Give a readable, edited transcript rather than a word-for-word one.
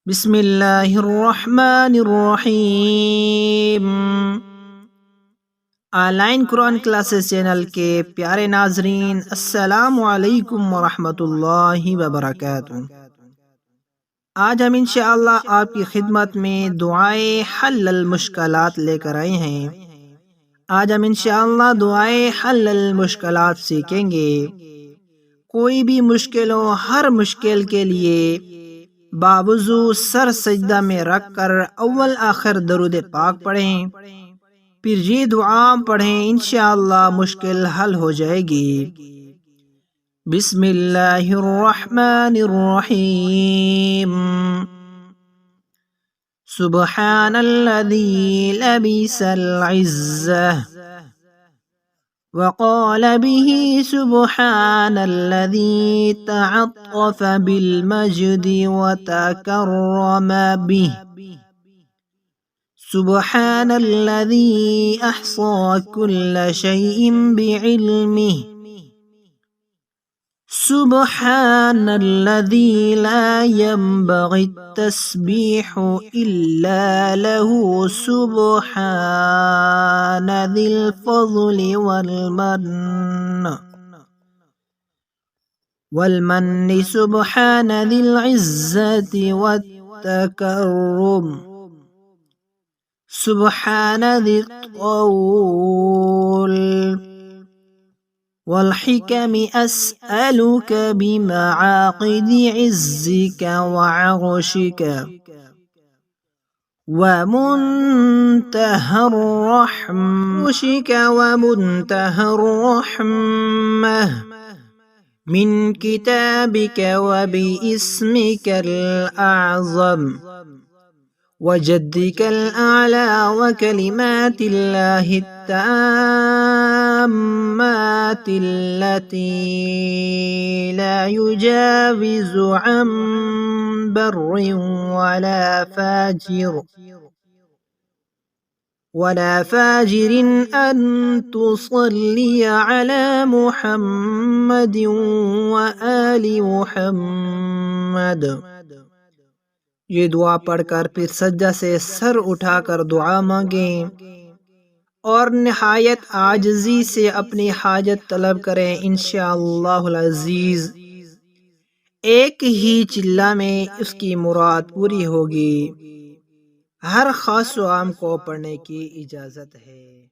بسم اللہ الرحمن الرحیم۔ On line Quran classes channel کے پیارے ناظرین، السلام علیکم ورحمۃ اللہ وبرکاتہ۔ آج ہم انشاءاللہ آپ کی خدمت میں دعائے حل المشکلات لے کر آئے ہیں۔ آج ہم انشاءاللہ دعائے حل المشکلات سیکھیں گے۔ کوئی بھی مشکل ہو، ہر مشکل کے لیے باوضو سر سجدہ میں رکھ کر اول آخر درود پاک پڑھیں، پھر یہ دعا پڑھیں، انشاءاللہ مشکل حل ہو جائے گی۔ بسم اللہ الرحمن الرحیم۔ سبحان الذی لبس العزہ وقال به سبحان الذي تعطف بالمجد وتكرم به سبحان الذي أحصى كل شيء بعلمه سبحان الذي لا ينبغي التسبيح إلا له سبحان ذي الفضل والمن سبحان ذي العزة والتكرم سبحان ذي الطول والحكم أسألك بمعاقد عزك وعرشك ومنتهى الرحمة من كتابك وباسمك الأعظم وجدك الأعلى وكلمات الله التامات التي لا يجاوز عن بر ولا فاجر أن تصلي على محمد وآل محمد۔ یہ دعا پڑھ کر پھر سجدہ سے سر اٹھا کر دعا مانگیں اور نہایت عاجزی سے اپنی حاجت طلب کریں، انشاءاللہ العزیز ایک ہی چلہ میں اس کی مراد پوری ہوگی۔ ہر خاص و عام کو پڑھنے کی اجازت ہے۔